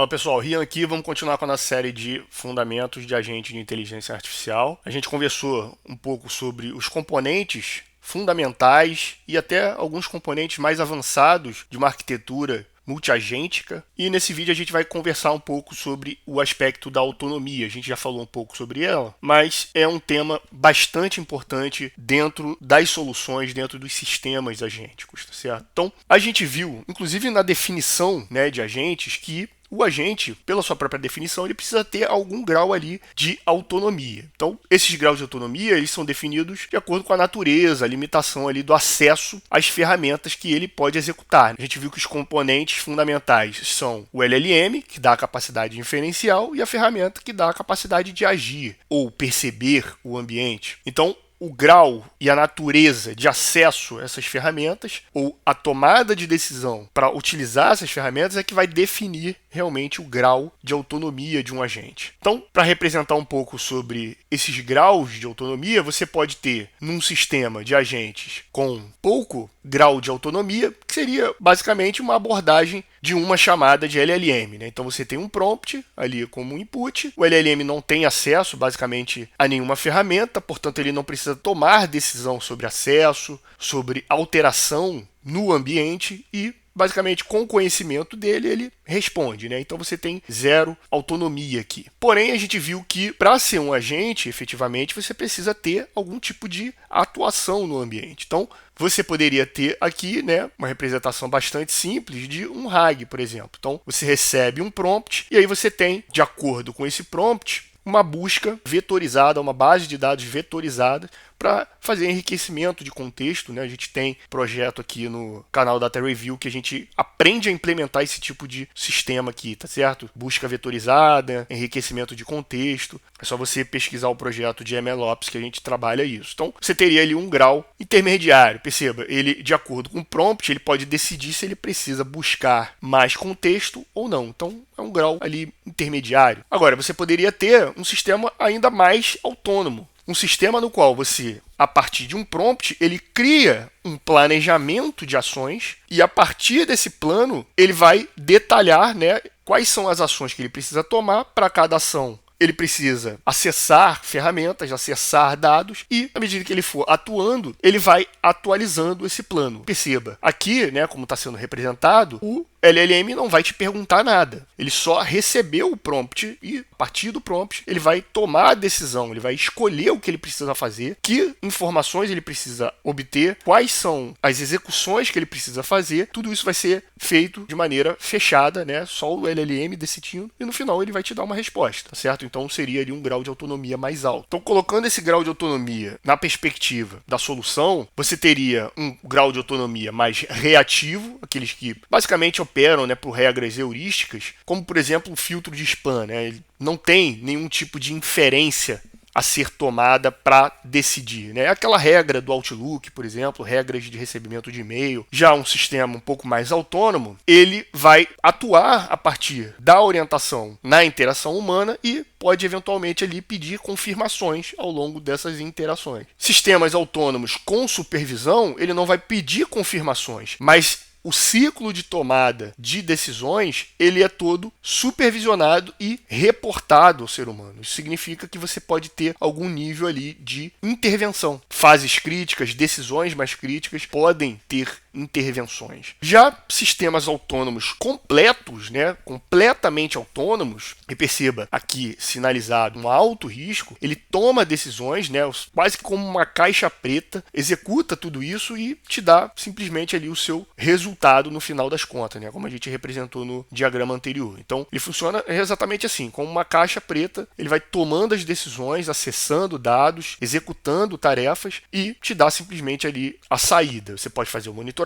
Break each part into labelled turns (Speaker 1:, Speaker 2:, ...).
Speaker 1: Fala pessoal, Rian aqui, vamos continuar com a nossa série de fundamentos de agentes de inteligência artificial. A gente conversou um pouco sobre os componentes fundamentais e até alguns componentes mais avançados de uma arquitetura multiagêntica. E nesse vídeo a gente vai conversar um pouco sobre o aspecto da autonomia. A gente já falou um pouco sobre ela, mas é um tema bastante importante dentro das soluções, dentro dos sistemas agênticos, tá certo? Então, a gente viu, inclusive na definição, né, de agentes, que o agente, pela sua própria definição, ele precisa ter algum grau ali de autonomia. Então, esses graus de autonomia, eles são definidos de acordo com a natureza, a limitação ali do acesso às ferramentas que ele pode executar. A gente viu que os componentes fundamentais são o LLM, que dá a capacidade inferencial, e a ferramenta que dá a capacidade de agir ou perceber o ambiente. Então, o grau e a natureza de acesso a essas ferramentas ou a tomada de decisão para utilizar essas ferramentas é que vai definir realmente o grau de autonomia de um agente. Então, para representar um pouco sobre esses graus de autonomia, você pode ter num sistema de agentes com pouco grau de autonomia, que seria basicamente uma abordagem de uma chamada de LLM, né? Então você tem um prompt ali como input, o LLM não tem acesso basicamente a nenhuma ferramenta, portanto ele não precisa tomar decisão sobre acesso, sobre alteração no ambiente e basicamente, com o conhecimento dele, ele responde, né? Então você tem zero autonomia aqui. Porém, a gente viu que para ser um agente, efetivamente, você precisa ter algum tipo de atuação no ambiente. Então, você poderia ter aqui, né, uma representação bastante simples de um RAG, por exemplo. Então, você recebe um prompt e aí você tem, de acordo com esse prompt, uma busca vetorizada, uma base de dados vetorizada para fazer enriquecimento de contexto, né? A gente tem projeto aqui no canal Data Review que a gente aprende a implementar esse tipo de sistema aqui, tá certo? Busca vetorizada, enriquecimento de contexto. É só você pesquisar o projeto de MLOps que a gente trabalha isso. Então, você teria ali um grau intermediário. Perceba, ele, de acordo com o prompt, ele pode decidir se ele precisa buscar mais contexto ou não. Então, é um grau ali intermediário. Agora, você poderia ter um sistema ainda mais autônomo. Um sistema no qual você, a partir de um prompt, ele cria um planejamento de ações e a partir desse plano ele vai detalhar, né, quais são as ações que ele precisa tomar para cada ação. Ele precisa acessar ferramentas, acessar dados e, à medida que ele for atuando, ele vai atualizando esse plano. Perceba, aqui, né, como está sendo representado, o LLM não vai te perguntar nada. Ele só recebeu o prompt e, a partir do prompt, ele vai tomar a decisão, ele vai escolher o que ele precisa fazer, que informações ele precisa obter, quais são as execuções que ele precisa fazer. Tudo isso vai ser feito de maneira fechada, né? Só o LLM decidindo, e no final ele vai te dar uma resposta, certo? Então seria ali um grau de autonomia mais alto. Então, colocando esse grau de autonomia na perspectiva da solução, você teria um grau de autonomia mais reativo, aqueles que basicamente operam, né, por regras heurísticas, como por exemplo o filtro de spam, né? Ele não tem nenhum tipo de inferência a ser tomada para decidir, né? Aquela regra do Outlook, por exemplo, regras de recebimento de e-mail. Já um sistema um pouco mais autônomo, ele vai atuar a partir da orientação na interação humana e pode eventualmente ali pedir confirmações ao longo dessas interações. Sistemas autônomos com supervisão, ele não vai pedir confirmações, mas o ciclo de tomada de decisões, ele é todo supervisionado e reportado ao ser humano. Isso significa que você pode ter algum nível ali de intervenção. Fases críticas, decisões mais críticas podem ter intervenções. Já sistemas autônomos completos, né, completamente autônomos, e perceba aqui sinalizado um alto risco, ele toma decisões, né, quase que como uma caixa preta, executa tudo isso e te dá simplesmente ali o seu resultado no final das contas, né, como a gente representou no diagrama anterior. Então, ele funciona exatamente assim, como uma caixa preta, ele vai tomando as decisões, acessando dados, executando tarefas e te dá simplesmente ali a saída. Você pode fazer o monitoramento,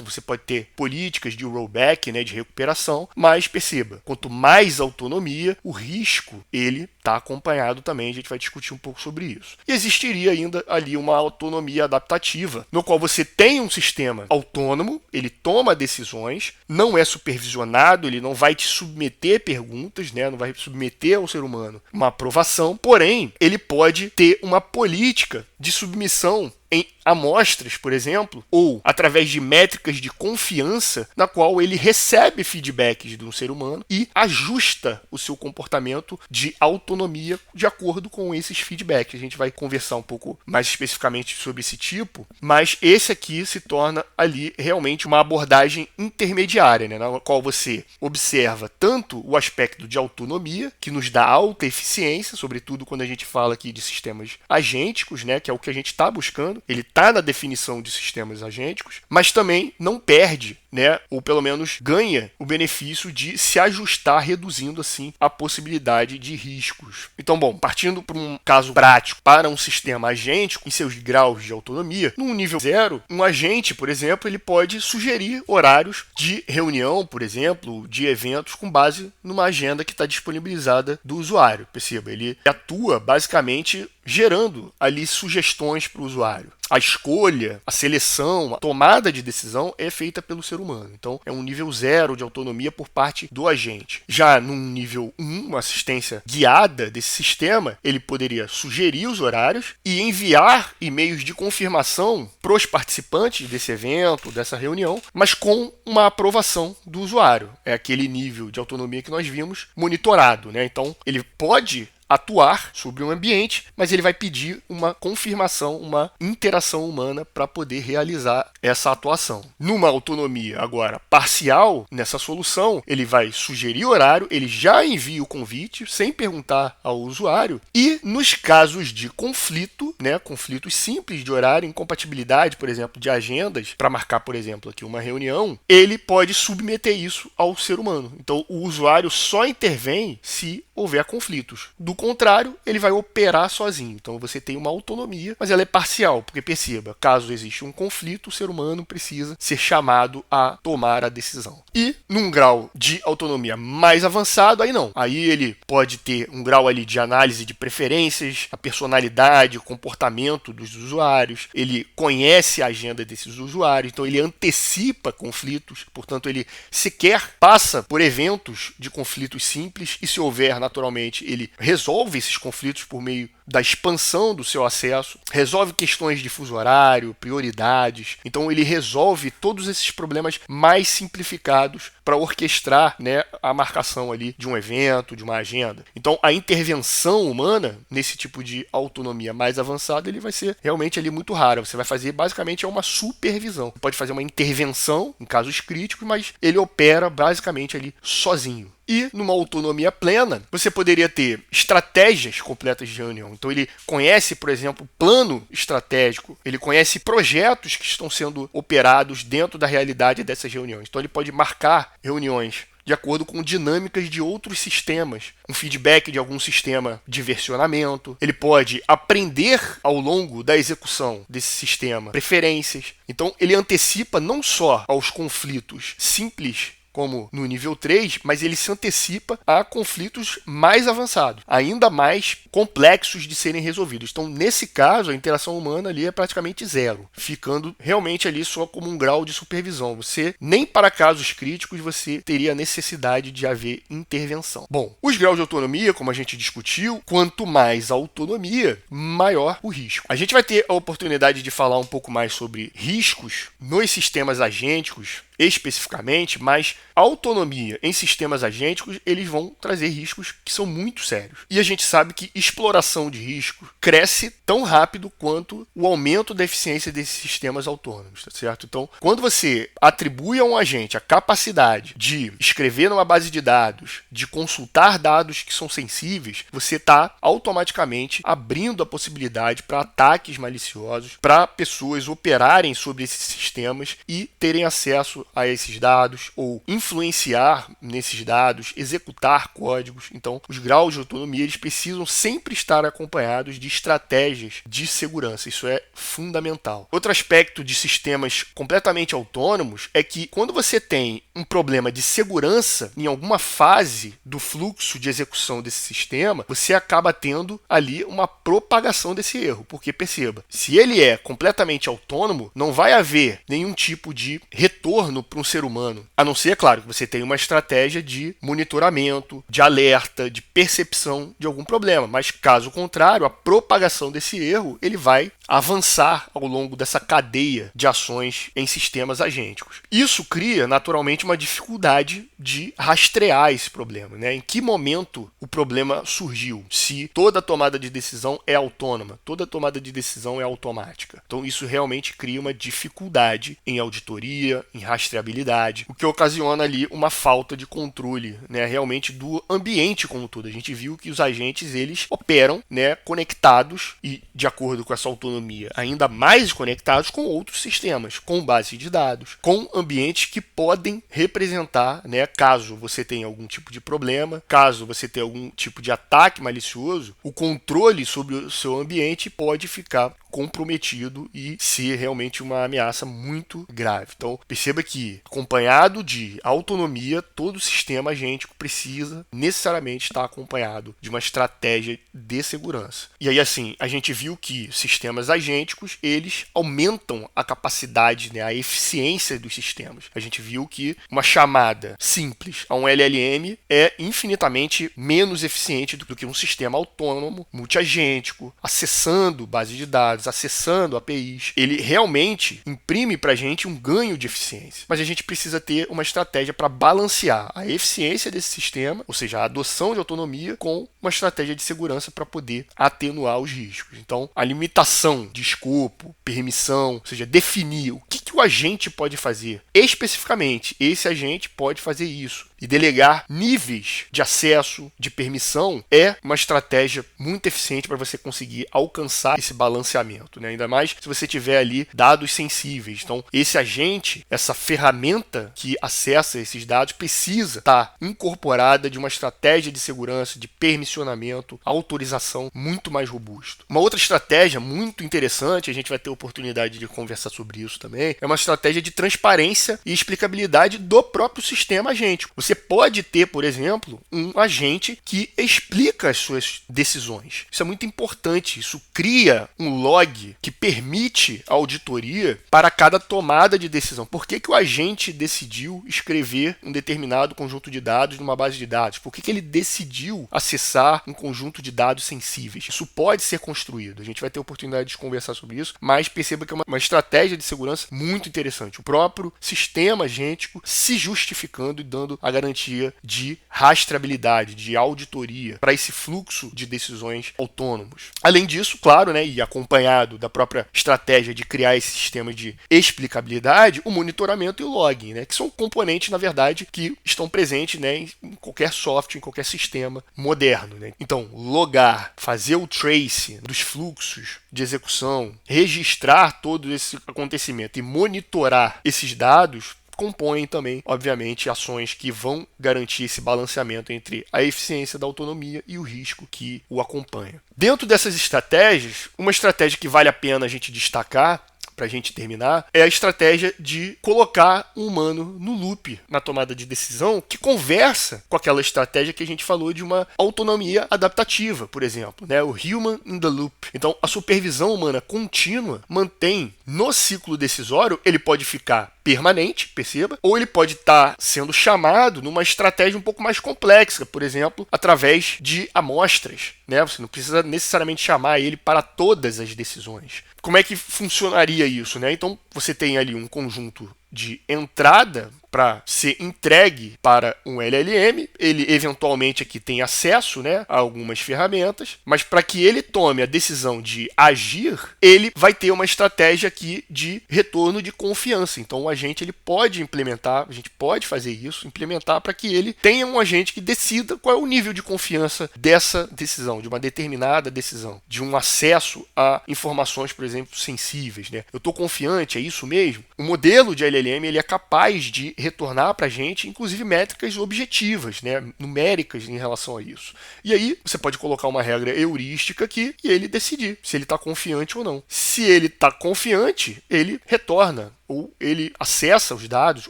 Speaker 1: você pode ter políticas de rollback, né, de recuperação, mas perceba, quanto mais autonomia, o risco ele está acompanhado também, a gente vai discutir um pouco sobre isso. E existiria ainda ali uma autonomia adaptativa, no qual você tem um sistema autônomo, ele toma decisões, não é supervisionado, ele não vai te submeter perguntas, né, não vai submeter ao ser humano uma aprovação, porém, ele pode ter uma política de submissão em amostras, por exemplo, ou através de métricas de confiança, na qual ele recebe feedbacks de um ser humano e ajusta o seu comportamento de autonomia de acordo com esses feedbacks. A gente vai conversar um pouco mais especificamente sobre esse tipo, mas esse aqui se torna ali realmente uma abordagem intermediária, né, na qual você observa tanto o aspecto de autonomia, que nos dá alta eficiência, sobretudo quando a gente fala aqui de sistemas agênticos, né, que é o que a gente está buscando. Ele está na definição de sistemas agênticos, mas também não perde, né, ou pelo menos ganha o benefício de se ajustar, reduzindo assim a possibilidade de riscos. Então, bom, partindo para um caso prático para um sistema agêntico em seus graus de autonomia, no nível 0, um agente, por exemplo, ele pode sugerir horários de reunião, por exemplo, de eventos com base numa agenda que está disponibilizada do usuário. Perceba, ele atua basicamente gerando ali sugestões para o usuário. A escolha, a seleção, a tomada de decisão é feita pelo ser humano. Então, é um nível 0 de autonomia por parte do agente. Já num nível 1, uma assistência guiada desse sistema, ele poderia sugerir os horários e enviar e-mails de confirmação para os participantes desse evento, dessa reunião, mas com uma aprovação do usuário. É aquele nível de autonomia que nós vimos monitorado, né? Então, ele pode atuar sobre um ambiente, mas ele vai pedir uma confirmação, uma interação humana para poder realizar essa atuação. Numa autonomia agora parcial, nessa solução, ele vai sugerir horário, ele já envia o convite sem perguntar ao usuário, e nos casos de conflito, né, conflitos simples de horário, incompatibilidade, por exemplo, de agendas, para marcar, por exemplo, aqui uma reunião, ele pode submeter isso ao ser humano. Então, o usuário só intervém se houver conflitos. Do contrário, ele vai operar sozinho. Então você tem uma autonomia, mas ela é parcial, porque perceba, caso exista um conflito, o ser humano precisa ser chamado a tomar a decisão. E num grau de autonomia mais avançado, aí não. Aí ele pode ter um grau ali de análise de preferências, a personalidade, o comportamento dos usuários, ele conhece a agenda desses usuários, então ele antecipa conflitos, portanto ele sequer passa por eventos de conflitos simples e se houver, naturalmente, ele resolve esses conflitos por meio da expansão do seu acesso, resolve questões de fuso horário, prioridades. Então ele resolve todos esses problemas mais simplificados para orquestrar, né, a marcação ali de um evento, de uma agenda. Então a intervenção humana nesse tipo de autonomia mais avançada, ele vai ser realmente ali muito rara. Você vai fazer basicamente uma supervisão. Você pode fazer uma intervenção em casos críticos, mas ele opera basicamente ali sozinho. E numa autonomia plena, você poderia ter estratégias completas de reunião. Então ele conhece, por exemplo, plano estratégico, ele conhece projetos que estão sendo operados dentro da realidade dessas reuniões. Então ele pode marcar reuniões de acordo com dinâmicas de outros sistemas, um feedback de algum sistema de versionamento. Ele pode aprender ao longo da execução desse sistema preferências. Então ele antecipa não só aos conflitos simples, como no nível 3, mas ele se antecipa a conflitos mais avançados, ainda mais complexos de serem resolvidos. Então, nesse caso, a interação humana ali é praticamente zero, ficando realmente ali só como um grau de supervisão. Você, nem para casos críticos, você teria necessidade de haver intervenção. Bom, os graus de autonomia, como a gente discutiu, quanto mais autonomia, maior o risco. A gente vai ter a oportunidade de falar um pouco mais sobre riscos nos sistemas agênticos, especificamente, mas a autonomia em sistemas agênticos, eles vão trazer riscos que são muito sérios. E a gente sabe que exploração de risco cresce tão rápido quanto o aumento da eficiência desses sistemas autônomos, tá certo? Então, quando você atribui a um agente a capacidade de escrever numa base de dados, de consultar dados que são sensíveis, você está automaticamente abrindo a possibilidade para ataques maliciosos, para pessoas operarem sobre esses sistemas e terem acesso a esses dados ou influenciar nesses dados, executar códigos. Então, os graus de autonomia eles precisam sempre estar acompanhados de estratégias de segurança. Isso é fundamental. Outro aspecto de sistemas completamente autônomos é que quando você tem um problema de segurança em alguma fase do fluxo de execução desse sistema, você acaba tendo ali uma propagação desse erro. Porque perceba, se ele é completamente autônomo, não vai haver nenhum tipo de retorno para um ser humano, a não ser, é claro, que você tenha uma estratégia de monitoramento, de alerta, de percepção de algum problema, mas caso contrário, a propagação desse erro ele vai avançar ao longo dessa cadeia de ações em sistemas agênticos. Isso cria, naturalmente, uma dificuldade de rastrear esse problema, né? Em que momento o problema surgiu? Se toda tomada de decisão é autônoma, toda tomada de decisão é automática. Então, isso realmente cria uma dificuldade em auditoria, em rastreabilidade, o que ocasiona ali uma falta de controle, né, realmente do ambiente como um todo. A gente viu que os agentes eles operam, né, conectados e, de acordo com essa autonomia, ainda mais conectados com outros sistemas, com base de dados, com ambientes que podem representar, né, caso você tenha algum tipo de problema, caso você tenha algum tipo de ataque malicioso, o controle sobre o seu ambiente pode ficar comprometido e ser realmente uma ameaça muito grave. Então, perceba que, acompanhado de autonomia, todo sistema agêntico precisa necessariamente estar acompanhado de uma estratégia de segurança. E aí, assim, a gente viu que sistemas agênticos, eles aumentam a capacidade, né, a eficiência dos sistemas. A gente viu que uma chamada simples a um LLM é infinitamente menos eficiente do que um sistema autônomo, multiagêntico, acessando base de dados, acessando APIs. Ele realmente imprime para a gente um ganho de eficiência. Mas a gente precisa ter uma estratégia para balancear a eficiência desse sistema, ou seja, a adoção de autonomia, com uma estratégia de segurança para poder atenuar os riscos. Então, a limitação de escopo, permissão, ou seja, definir o que o agente pode fazer. Especificamente, esse agente pode fazer isso. E delegar níveis de acesso, de permissão, é uma estratégia muito eficiente para você conseguir alcançar esse balanceamento, né? Ainda mais se você tiver ali dados sensíveis. Então, esse agente, essa ferramenta que acessa esses dados, precisa estar incorporada de uma estratégia de segurança, de permissionamento, autorização muito mais robusto. Uma outra estratégia muito interessante, a gente vai ter oportunidade de conversar sobre isso também, é uma estratégia de transparência e explicabilidade do próprio sistema agêntico. Você pode ter, por exemplo, um agente que explica as suas decisões. Isso é muito importante. Isso cria um log que permite a auditoria para cada tomada de decisão. Por que o agente decidiu escrever um determinado conjunto de dados numa base de dados? Por que ele decidiu acessar um conjunto de dados sensíveis? Isso pode ser construído. A gente vai ter oportunidade de conversar sobre isso, mas perceba que é uma estratégia de segurança muito interessante. O próprio sistema agêntico se justificando e dando a garantia de rastreabilidade, de auditoria para esse fluxo de decisões autônomos. Além disso, claro, né, e acompanhado da própria estratégia de criar esse sistema de explicabilidade, o monitoramento e o logging, né, que são componentes, na verdade, que estão presentes, né, em qualquer software, em qualquer sistema moderno, né. Então, logar, fazer o trace dos fluxos de execução, registrar todo esse acontecimento e monitorar esses dados compõem também, obviamente, ações que vão garantir esse balanceamento entre a eficiência da autonomia e o risco que o acompanha. Dentro dessas estratégias, uma estratégia que vale a pena a gente destacar, para a gente terminar, é a estratégia de colocar um humano no loop na tomada de decisão, que conversa com aquela estratégia que a gente falou de uma autonomia adaptativa, por exemplo, né? O human in the loop. Então, a supervisão humana contínua mantém no ciclo decisório, ele pode ficar permanente, perceba, ou ele pode estar sendo chamado numa estratégia um pouco mais complexa, por exemplo, através de amostras, né? Você não precisa necessariamente chamar ele para todas as decisões. Como é que funcionaria isso, né? Então, você tem ali um conjunto de entrada para ser entregue para um LLM, ele eventualmente aqui tem acesso, né, a algumas ferramentas, mas para que ele tome a decisão de agir, ele vai ter uma estratégia aqui de retorno de confiança. Então o agente ele pode implementar, a gente pode fazer isso, implementar para que ele tenha um agente que decida qual é o nível de confiança dessa decisão, de uma determinada decisão, de um acesso a informações, por exemplo, sensíveis, né? Eu estou confiante, é isso mesmo? O modelo de LLM ele é capaz de retornar para a gente, inclusive, métricas objetivas, né, numéricas em relação a isso. E aí, você pode colocar uma regra heurística aqui e ele decidir se ele está confiante ou não. Se ele está confiante, ele retorna ou ele acessa os dados,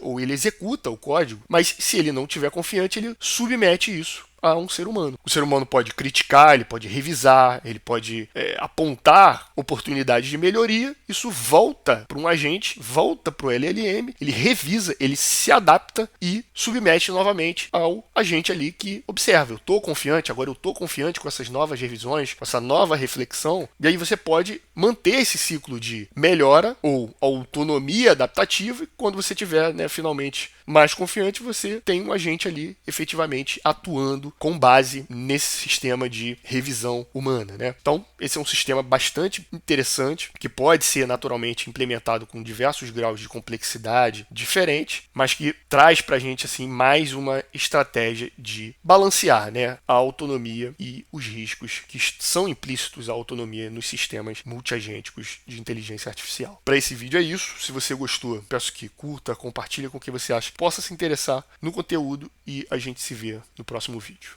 Speaker 1: ou ele executa o código, mas se ele não estiver confiante, ele submete isso a um ser humano. O ser humano pode criticar, ele pode revisar, ele pode apontar oportunidades de melhoria, isso volta para um agente, volta para o LLM, ele revisa, ele se adapta e submete novamente ao agente ali que observa. Eu estou confiante, agora eu estou confiante com essas novas revisões, com essa nova reflexão, e aí você pode manter esse ciclo de melhora ou autonomia adaptativa, e quando você tiver, né, finalmente mais confiante, você tem um agente ali efetivamente atuando com base nesse sistema de revisão humana, né? Então, esse é um sistema bastante interessante, que pode ser naturalmente implementado com diversos graus de complexidade diferentes, mas que traz para a gente assim, mais uma estratégia de balancear, né, a autonomia e os riscos que são implícitos à autonomia nos sistemas multiagênticos de inteligência artificial. Para esse vídeo é isso. Se você gostou, peço que curta, compartilhe com quem você acha que possa se interessar no conteúdo e a gente se vê no próximo vídeo.